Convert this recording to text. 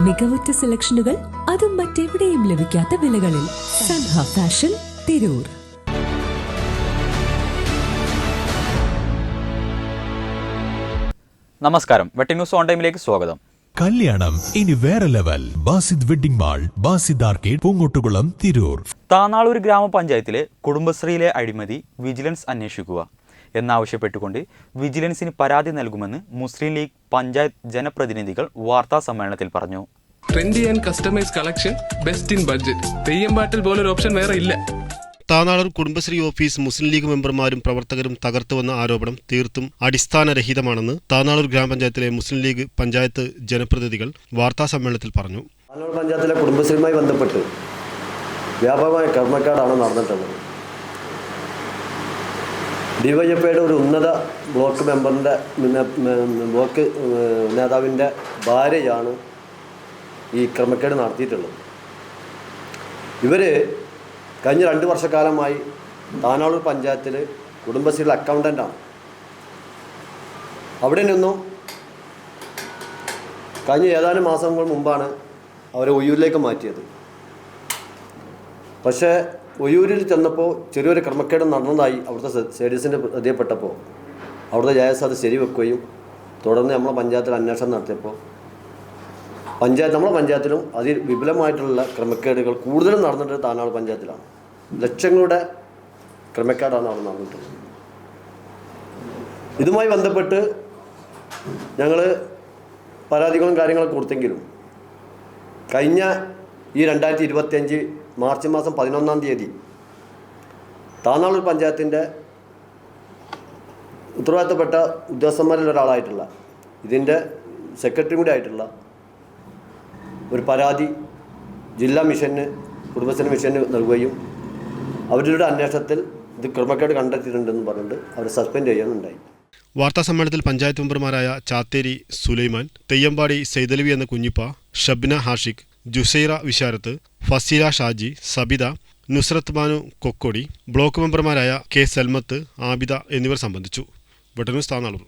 മികവുറ്റ സെലക്ഷനുകൾ, അതും മറ്റെവിടെയും ലഭിക്കാത്ത വിലകളിൽ. സൻഹ ഫാഷൻ, തിരൂർ. നമസ്കാരം, വെട്ടിംഗ് ന്യൂസ് ഓൺ ടൈമിലേക്ക് സ്വാഗതം. കല്യാണം ഇനി വേറെ level. Basid wedding mall, Basid arcade, Poonkottukulam, Tirur. Tanalur ഗ്രാമപഞ്ചായത്തിലെ കുടുംബശ്രീയിലെ അഴിമതി വിജിലൻസ് അന്വേഷിക്കുക എന്നാവശ്യപ്പെട്ടുകൊണ്ട് വിജിലൻസിന് പരാതി നൽകുമെന്ന് മുസ്ലിം ലീഗ് പഞ്ചായത്ത് ജനപ്രതിനിധികൾ വാർത്താ സമ്മേളനത്തിൽ പറഞ്ഞു. Trendy and customise collection, best in budget. തെയ്യമ്പാട്ടിൽ പോലൊരു ഓപ്ഷൻ വേറെ ഇല്ല. താനാളൂർ കുടുംബശ്രീ ഓഫീസ് മുസ്ലിം ലീഗ് മെമ്പർമാരും പ്രവർത്തകരും തകർത്തുവന്ന ആരോപണം തീർത്തും അടിസ്ഥാനരഹിതമാണെന്ന് താനാളൂർ ഗ്രാമപഞ്ചായത്തിലെ മുസ്ലിം ലീഗ് പഞ്ചായത്ത് ജനപ്രതിനിധികൾ വാർത്താസമ്മേളനത്തിൽ പറഞ്ഞു. താനാളൂർ പഞ്ചായത്തിലെ കുടുംബശ്രീയുമായി ബന്ധപ്പെട്ട് വ്യാപകമായ കർമ്മക്കാടാണ് നടന്നിട്ടുള്ളത്. ഡിവൈഎഫ്ഐയുടെ ഒരു ഉന്നത ബ്ലോക്ക് മെമ്പറിൻ്റെ ബ്ലോക്ക് നേതാവിൻ്റെ ഭാര്യയാണ് ഈ ക്രമക്കേട് നടത്തിയിട്ടുള്ളത്. ഇവർ കഴിഞ്ഞ 2 വർഷക്കാലമായി താനാളൂർ പഞ്ചായത്തിൽ കുടുംബശ്രീയുടെ അക്കൗണ്ടൻ്റാണ്. അവിടെ നിന്നും കഴിഞ്ഞ ഏതാനും മാസങ്ങൾ മുമ്പാണ് അവരെ ഒയ്യൂരിലേക്ക് മാറ്റിയത്. പക്ഷേ ഒയ്യൂരിൽ ചെന്നപ്പോൾ ചെറിയൊരു ക്രമക്കേട് നടന്നതായി അവിടുത്തെ സേഡീസിൻ്റെ ശ്രദ്ധയിൽപ്പെട്ടപ്പോൾ അവിടുത്തെ ജയസ് അത് ശരിവെക്കുകയും തുടർന്ന് നമ്മളെ പഞ്ചായത്തിൽ അന്വേഷണം നടത്തിയപ്പോൾ നമ്മളെ പഞ്ചായത്തിലും വിപുലമായിട്ടുള്ള ക്രമക്കേടുകൾ കൂടുതലും നടന്നിട്ട് താനാളൂർ പഞ്ചായത്തിലാണ്. ലക്ഷങ്ങളുടെ ക്രമക്കേടാണ് അവിടെ നടന്നിട്ടുള്ളത്. ഇതുമായി ബന്ധപ്പെട്ട് ഞങ്ങൾ പരാതികളും കാര്യങ്ങളൊക്കെ കൊടുത്തെങ്കിലും കഴിഞ്ഞ ഈ 2025 മാർച്ച് മാസം 11-ാം തീയതി താനാളൂർ പഞ്ചായത്തിൻ്റെ ഉത്തരവാദിത്തപ്പെട്ട ഉദ്യോഗസ്ഥന്മാരിൽ ഒരാളായിട്ടുള്ള ഇതിൻ്റെ സെക്രട്ടറി കൂടി ആയിട്ടുള്ള ഒരു പരാതി ജില്ലാ മിഷന്, കുടുംബശ്രീ മിഷന് നൽകുകയും അവരുടെ അന്വേഷണത്തിൽ ഇത് ക്രമക്കേട് കണ്ടെത്തിയിട്ടുണ്ടെന്ന് പറഞ്ഞിട്ട് അവരെ സസ്പെൻഡ് ചെയ്യാനുണ്ടായി. വാർത്താ സമ്മേളനത്തിൽ പഞ്ചായത്ത് മെമ്പർമാരായ ചാത്തേരി സുലൈമാൻ, തെയ്യമ്പാടി സൈദലവി എന്ന കുഞ്ഞിപ്പ, ഷബ്ന ഹാഷിഖ്, ജുസൈറ വിശാരത്ത്, ഫസീല ഷാജി, സബിത, നുസ്രത്ത് ബാനു കൊക്കോടി, ബ്ലോക്ക് മെമ്പർമാരായ കെ സൽമത്ത്, ആബിദ എന്നിവർ സംബന്ധിച്ചു. വെട്ടന്യൂസ് താനാളൂർ.